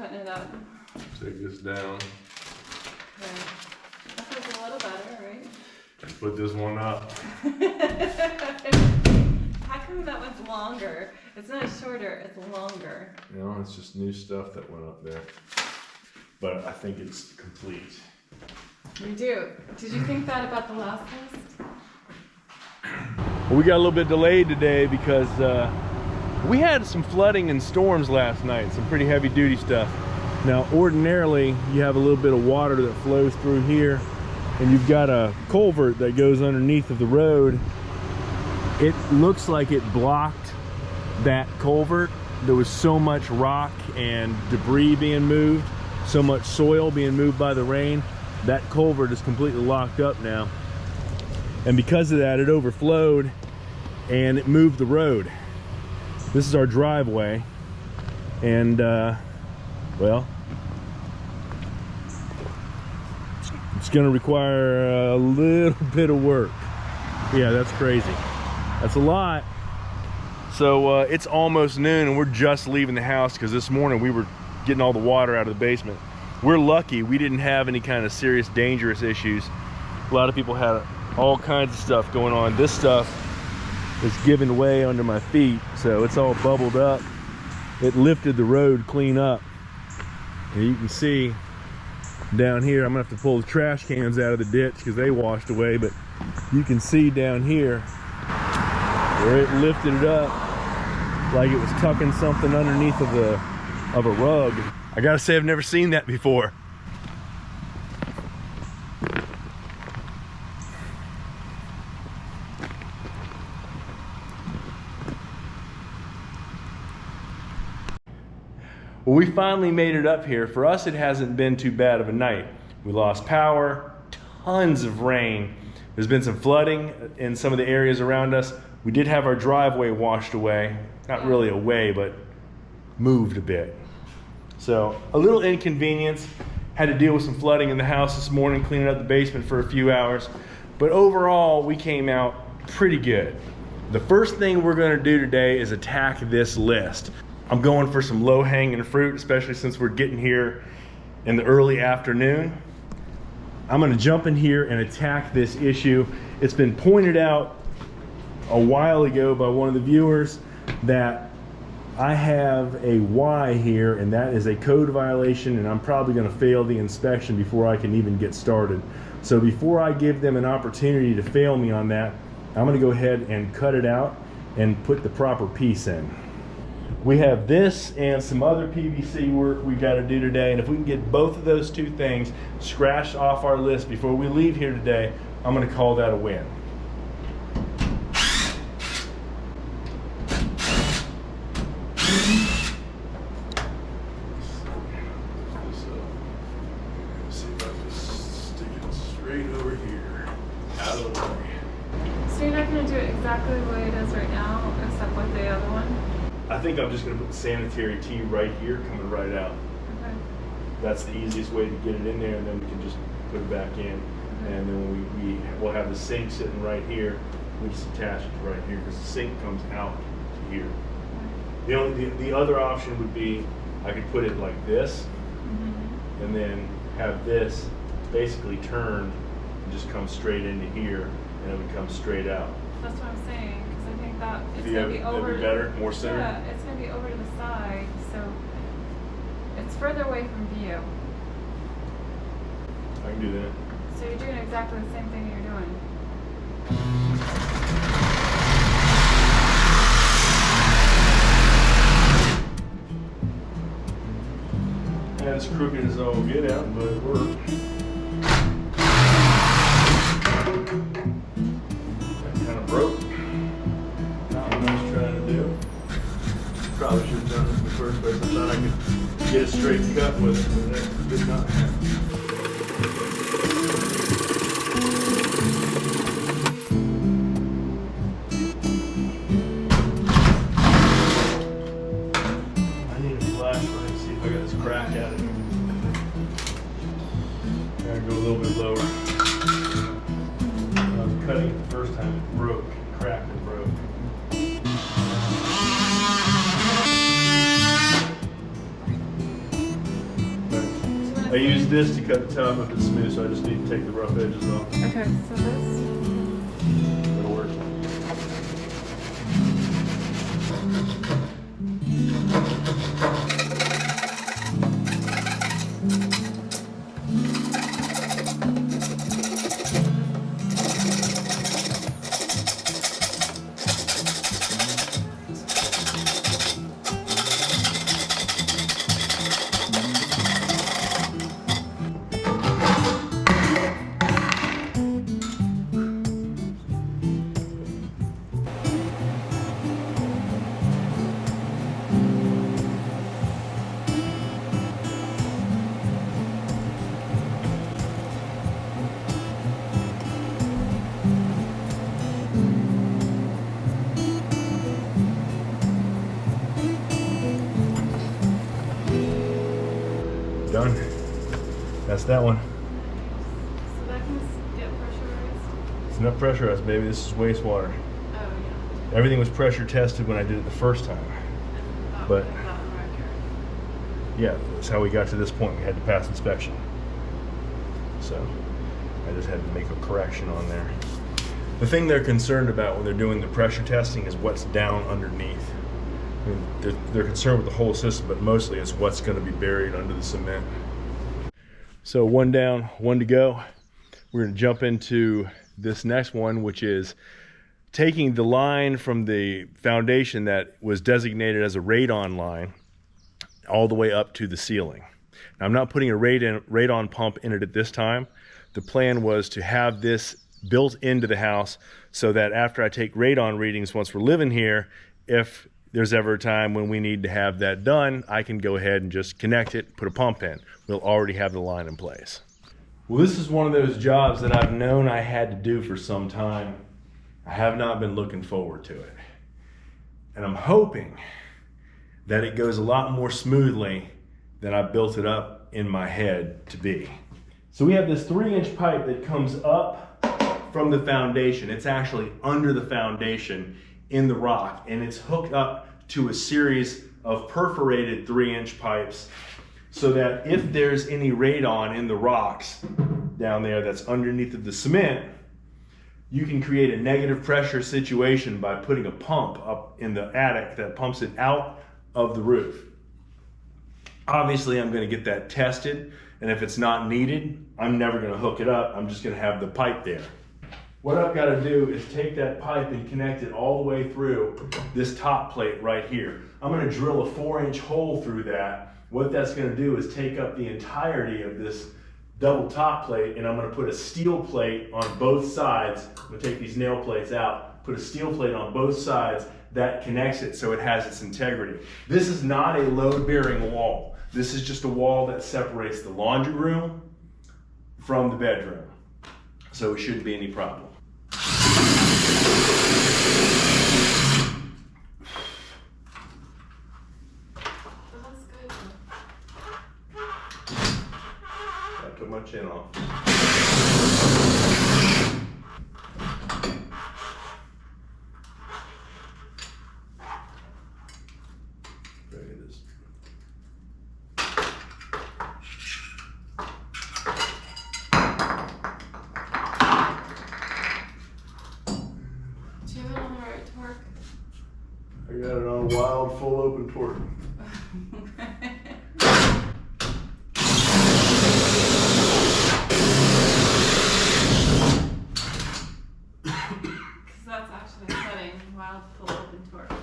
putting it up. Take this down. Okay. That feels a little better, right? Put this one up. How come that one's longer? It's not shorter, it's longer. You know, it's just new stuff that went up there. But I think it's complete. You do. Did you think that about the last list? We got a little bit delayed today because we had some flooding and storms last night, some pretty heavy duty stuff. Now ordinarily you have a little bit of water that flows through here and you've got a culvert that goes underneath of the road. It looks like it blocked that culvert. There was so much rock and debris being moved, so much soil being moved by the rain. That culvert is completely locked up now. And because of that, it overflowed and it moved the road. This is our driveway. And, well, it's gonna require a little bit of work. Yeah, that's crazy. That's a lot. So it's almost noon and we're just leaving the house because this morning we were getting all the water out of the basement. We're lucky we didn't have any kind of serious dangerous issues. A lot of people had all kinds of stuff going on. This stuff is giving way under my feet, so it's all bubbled up. It lifted the road clean up. And you can see down here, I'm gonna have to pull the trash cans out of the ditch because they washed away, but you can see down here where it lifted it up like it was tucking something underneath of a rug. I gotta say, I've never seen that before. Well, we finally made it up here. For us, it hasn't been too bad of a night. We lost power, tons of rain. There's been some flooding in some of the areas around us. We did have our driveway washed away. Not really away, but moved a bit. So a little inconvenience. Had to deal with some flooding in the house this morning, cleaning up the basement for a few hours. But overall, we came out pretty good. The first thing we're gonna do today is attack this list. I'm going for some low-hanging fruit, especially since we're getting here in the early afternoon. I'm gonna jump in here and attack this issue. It's been pointed out a while ago by one of the viewers that I have a Y here, and that is a code violation, and I'm probably gonna fail the inspection before I can even get started. So before I give them an opportunity to fail me on that, I'm gonna go ahead and cut it out and put the proper piece in. We have this and some other PVC work we got to do today, and if we can get both of those two things scratched off our list before we leave here today, I'm going to call that a win. See if I can stick it straight over here, out of the way. So you're not going to do it exactly the way it is right now, except with the other one? I think I'm just going to put the sanitary tee right here, coming right out. Okay. That's the easiest way to get it in there, and then we can just put it back in. And then we'll have the sink sitting right here. We just attach it to right here because the sink comes out to here. The other option would be I could put it like this, and then have this basically turned and just come straight into here, and it would come straight out. That's what I'm saying, because I think that it's If going to be over. that'd be better, more center. Yeah, it's going to be over to the side, so it's further away from view. I can do that. So you're doing exactly the same thing you're doing. As crooked as all get out, but it worked. That kind of broke. Not what I was trying to do. Probably should have done this in the first place. I thought I could get a straight cut with it, but that did not happen. I need a flashlight, see if I got this crack out of here. Gotta go a little bit lower. When I was cutting it the first time, it broke, cracked and broke. I used this to cut the top if it's smooth, so I just need to take the rough edges off. Okay, so this. That'll work. Done. That's that one. So that can get pressurized. It's enough pressurized, baby. This is wastewater. Oh, yeah. Everything was pressure tested when I did it the first time. And But- that on record. Yeah, that's how we got to this point. We had to pass inspection. So I just had to make a correction on there. The thing they're concerned about when they're doing the pressure testing is what's down underneath. I mean, they're concerned with the whole system, but mostly it's what's going to be buried under the cement. So one down, one to go. We're going to jump into this next one, which is taking the line from the foundation that was designated as a radon line all the way up to the ceiling. Now, I'm not putting a radon pump in it at this time. The plan was to have this built into the house so that after I take radon readings once we're living here, if there's ever a time when we need to have that done, I can go ahead and just connect it, put a pump in. We'll already have the line in place. Well, this is one of those jobs that I've known I had to do for some time. I have not been looking forward to it. And I'm hoping that it goes a lot more smoothly than I built it up in my head to be. So we have this 3-inch pipe that comes up from the foundation. It's actually under the foundation in the rock, and it's hooked up to a series of perforated 3-inch pipes so that if there's any radon in the rocks down there that's underneath of the cement, you can create a negative pressure situation by putting a pump up in the attic that pumps it out of the roof. Obviously, I'm going to get that tested, and if it's not needed, I'm never going to hook it up. I'm just going to have the pipe there. What I've got to do is take that pipe and connect it all the way through this top plate right here. I'm going to drill a 4-inch hole through that. What that's going to do is take up the entirety of this double top plate, and I'm going to put a steel plate on both sides. I'm going to take these nail plates out, put a steel plate on both sides that connects it so it has its integrity. This is not a load-bearing wall. This is just a wall that separates the laundry room from the bedroom. So it shouldn't be any problem. That's good. I took my chin off. Look at this. Do you have it on the right torque? I got it on wild, full open torque. Because that's actually setting wild full open torque.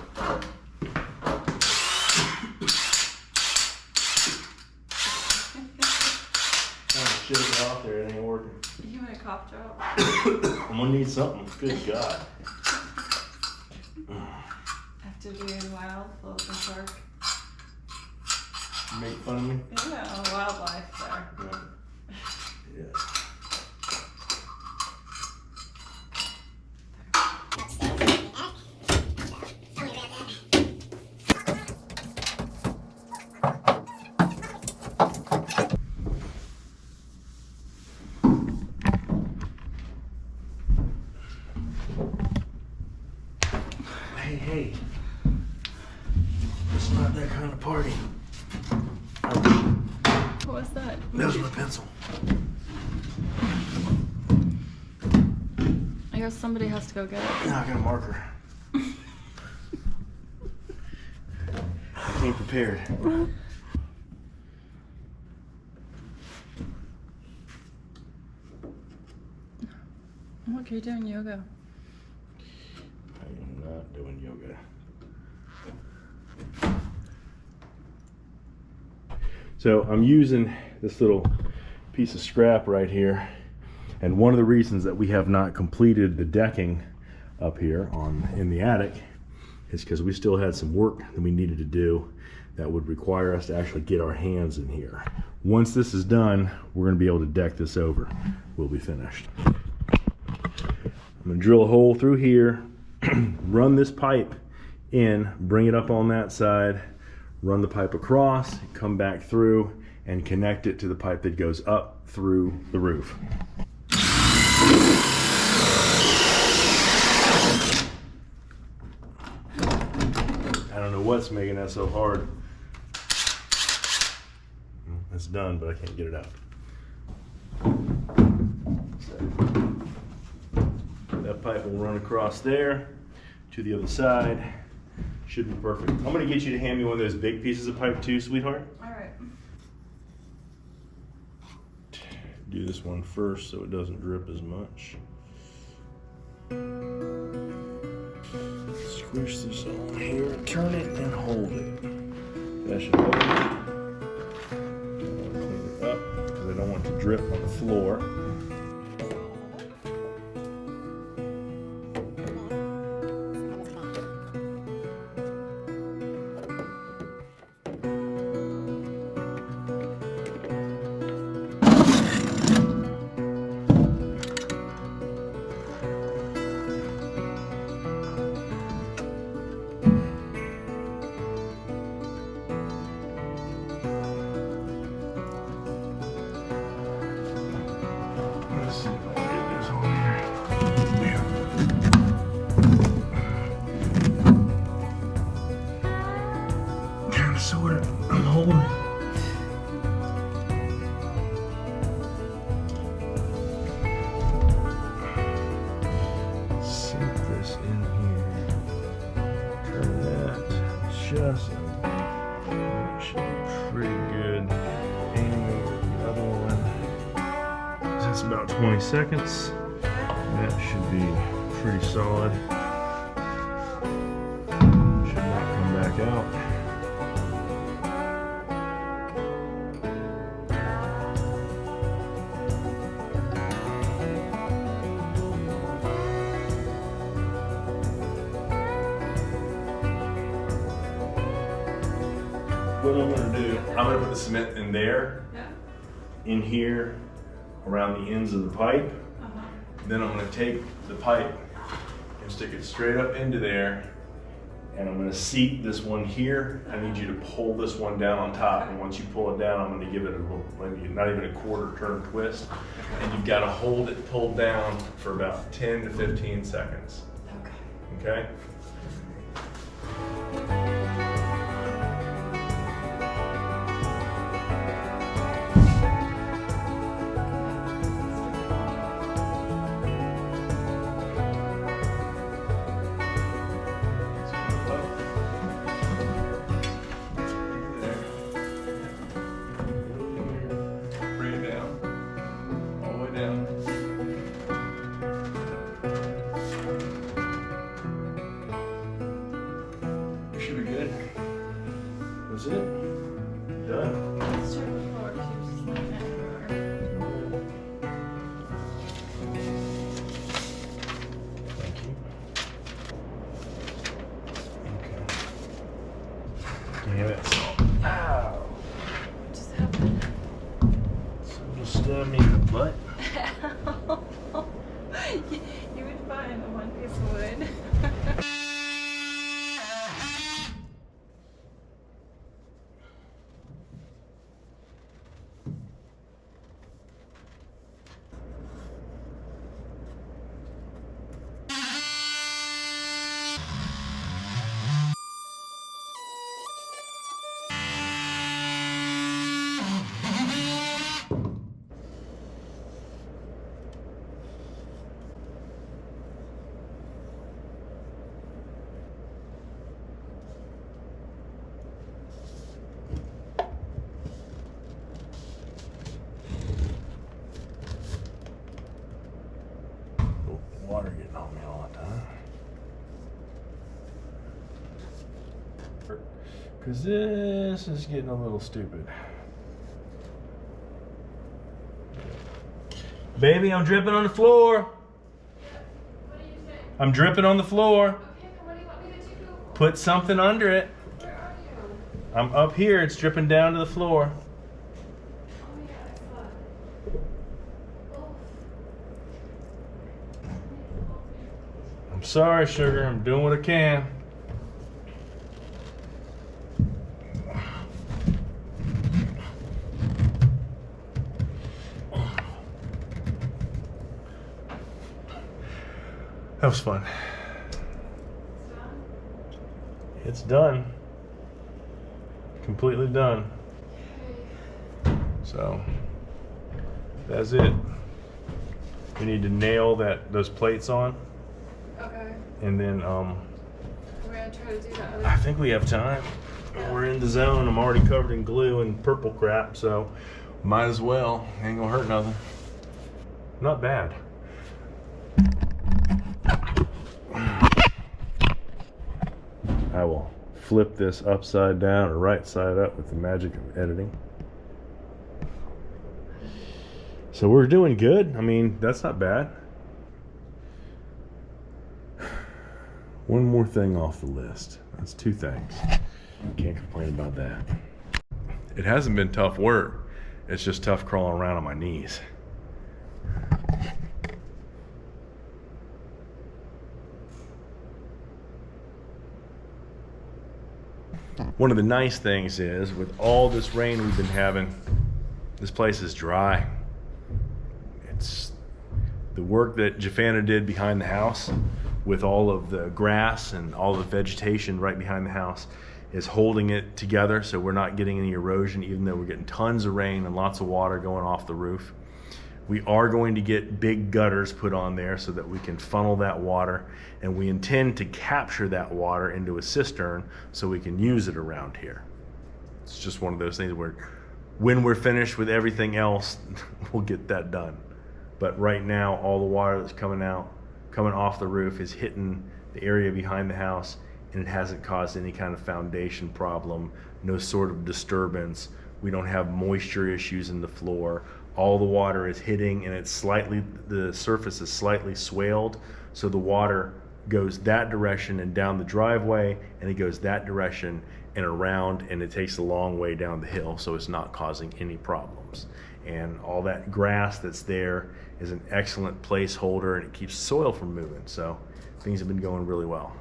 Trying to shake it off there, it ain't working. You want a cough drop? I'm gonna need something. Good God. After doing wild full open torque. You make fun of me? Yeah, wildlife there. Yeah. Yeah. Hey, it's not that kind of party. What? was that? That was my pencil. I guess somebody has to go get it. No, I got a marker. I came prepared. Look, you're doing yoga. I am not doing yoga. So I'm using this little piece of scrap right here, and one of the reasons that we have not completed the decking up here in the attic is because we still had some work that we needed to do that would require us to actually get our hands in here. Once this is done, we're going to be able to deck this over. We'll be finished. I'm going to drill a hole through here, run this pipe in, bring it up on that side, run the pipe across, come back through, and connect it to the pipe that goes up through the roof. I don't know what's making that so hard. It's done, but I can't get it out. That pipe will run across there to the other side. Should be perfect. I'm gonna get you to hand me one of those big pieces of pipe too, sweetheart. All right. Do this one first so it doesn't drip as much. Squish this on here, turn it and hold it. That should hold it. Clean it up because I don't want it to drip on the floor. Just that should be pretty good. Aiming over the other one. That's about 20 seconds. That should be pretty solid. Should not come back out. What I'm going to do, I'm going to put the cement in there, in here, around the ends of the pipe. Then I'm going to take the pipe and stick it straight up into there, and I'm going to seat this one here. I need you to pull this one down on top, and once you pull it down, I'm going to give it a little, maybe not even a quarter turn twist, and you've got to hold it pulled down for about 10 to 15 seconds. Okay? That's it. Done. Let's check the floor. Keep sliding it everywhere. Thank you. Okay. Damn it. Ow. What just happened? Somebody stabbed me in the butt. You would find the one piece of wood. Because this is getting a little stupid. Baby, I'm dripping on the floor. What do you say? I'm dripping on the floor. Okay, then what do you want me to do? Put something under it. Where are you? I'm up here. It's dripping down to the floor. Oh yeah, I saw it. Oh. I'm sorry, sugar. I'm doing what I can. That was fun. It's done. Completely done. So that's it. We need to nail those plates on, Okay. and then We're gonna try to do that. I think we have time. We're in the zone. I'm already covered in glue and purple crap, so might as well. Ain't gonna hurt nothing. Not bad. I will flip this upside down or right side up with the magic of editing. So we're doing good. I mean, that's not bad. One more thing off the list. That's 2 things. Can't complain about that. It hasn't been tough work. It's just tough crawling around on my knees. One of the nice things is, with all this rain we've been having, this place is dry. It's the work that Jafana did behind the house with all of the grass and all the vegetation right behind the house is holding it together, so we're not getting any erosion, even though we're getting tons of rain and lots of water going off the roof. We are going to get big gutters put on there so that we can funnel that water, and we intend to capture that water into a cistern so we can use it around here. It's just one of those things where when we're finished with everything else, we'll get that done. But right now, all the water that's coming off the roof is hitting the area behind the house, and it hasn't caused any kind of foundation problem, no sort of disturbance. We don't have moisture issues in the floor. All the water is hitting, and the surface is slightly swaled, so the water goes that direction and down the driveway, and it goes that direction and around, and it takes a long way down the hill, so it's not causing any problems. And all that grass that's there is an excellent placeholder, and it keeps soil from moving, so things have been going really well.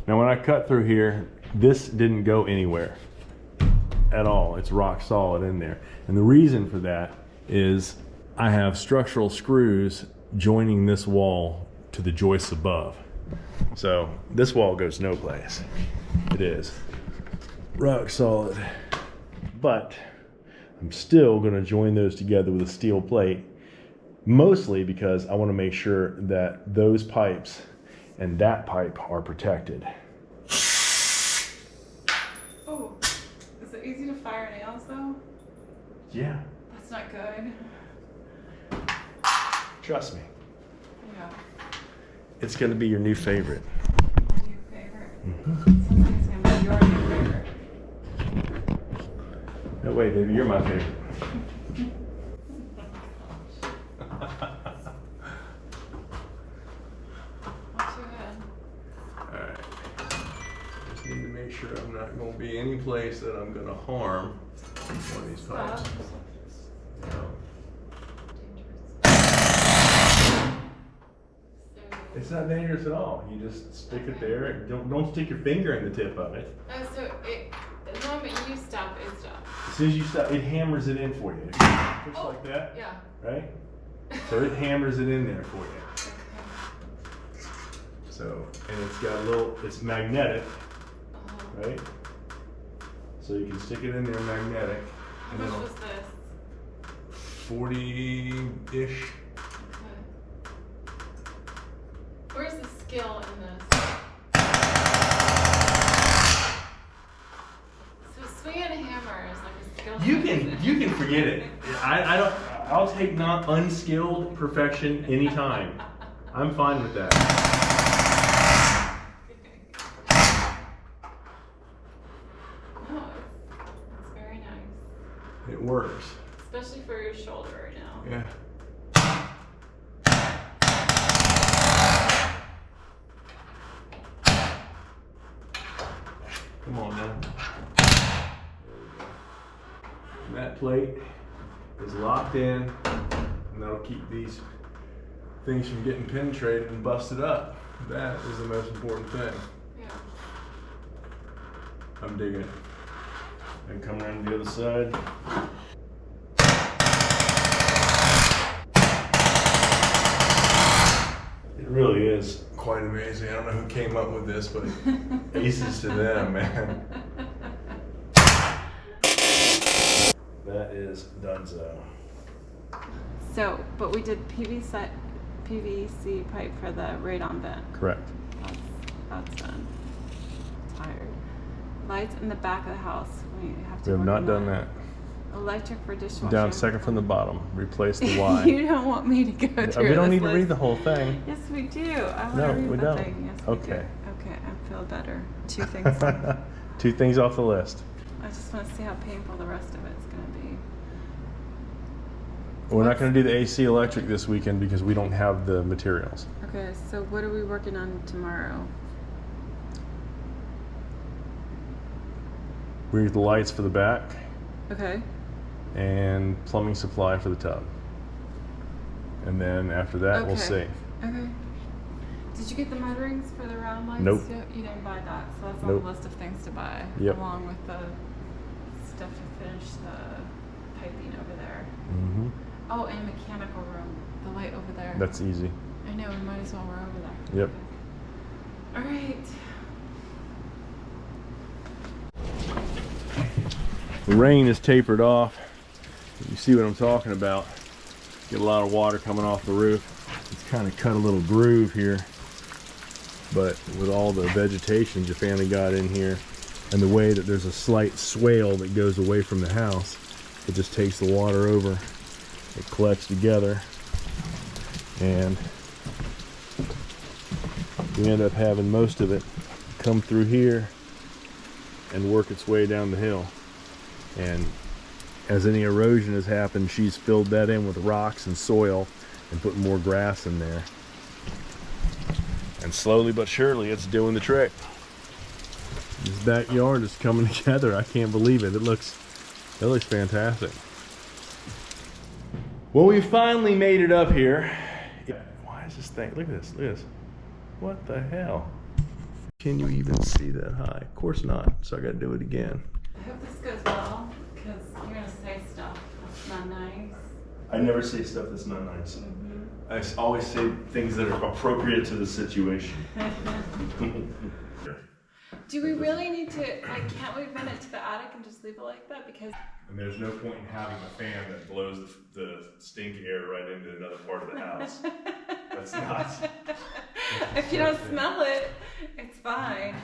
Now when I cut through here, this didn't go anywhere at all. It's rock solid in there. And the reason for that is I have structural screws joining this wall to the joists above. So this wall goes no place. It is rock solid. But I'm still gonna join those together with a steel plate, mostly because I wanna make sure that those pipes and that pipe are protected. Oh, is it easy to fire nails though? Yeah. That's not good. Trust me. Yeah. It's gonna be your new favorite. New favorite. Sounds like it's gonna be your new favorite. No way, baby, you're my favorite. Alright. Just need to make sure I'm not going to be any place that I'm going to harm one of these pipes. No. So It's not dangerous at all. You just stick it there. And don't stick your finger in the tip of it. Oh, so the moment you stop, it stops. As soon as you stop, it hammers it in for you. If you push like that, Yeah. right? So it hammers it in there for you. Okay. So, and it's got a little, it's magnetic, right? So you can stick it in there magnetic. How much was this? 40-ish. Okay. Where's the skill in this? So swinging a hammer is like a skill. You can forget it. I don't. I'll take not unskilled perfection anytime. I'm fine with that. No, it's very nice. It works. Especially for your shoulder right now. Yeah. Come on now. And that plate is locked in, and that'll keep these things from getting penetrated and busted up. That is the most important thing. Yeah. I'm digging it. And come around the other side. It really is quite amazing. I don't know who came up with this, but aces to them, man. That is donezo. So, but we did PVC pipe for the radon vent. Correct. That's done. Tired. Lights in the back of the house. We have to. We have work not on done that. Electric for dishwasher. Down second from the bottom. Replace the Y. You don't want me to go through. We don't need this to read list. the whole thing. Yes, we do. I want No, to read we the don't. thing. Yes, we Okay. do. Okay, I feel better. 2 things. 2 things off the list. I just want to see how painful the rest of it's going to be. We're not going to do the AC electric this weekend because we don't have the materials. Okay, so what are we working on tomorrow? We need the lights for the back Okay. and plumbing supply for the tub. And then after that, we'll see. Okay. Did you get the mud rings for the round lights? Nope. You didn't buy that, so that's on Nope. the list of things to buy. Yep. Along with the stuff to finish the piping over there. Mm-hmm. Oh, and mechanical room. The light over there. That's easy. I know, we might as well. We're over there. Yep. Okay. All right. The rain is tapered off. You see what I'm talking about. Get a lot of water coming off the roof. It's kind of cut a little groove here, but with all the vegetation Jafani got in here and the way that there's a slight swale that goes away from the house, it just takes the water over. It collects together and we end up having most of it come through here and work its way down the hill. And as any erosion has happened, she's filled that in with rocks and soil and put more grass in there. And slowly but surely it's doing the trick. This backyard is coming together. I can't believe it. It looks fantastic. Well, we finally made it up here. Why is this thing? Look at this. Look at this. What the hell? Can you even see that high? Of course not. So I got to do it again. I hope this goes well, because you're going to say stuff that's not nice. I never say stuff that's not nice. Mm-hmm. I always say things that are appropriate to the situation. Do we really need to, like, can't we vent it to the attic and just leave it like that? Because And there's no point in having a fan that blows the stink air right into another part of the house. That's not. if you don't smell it, it's fine.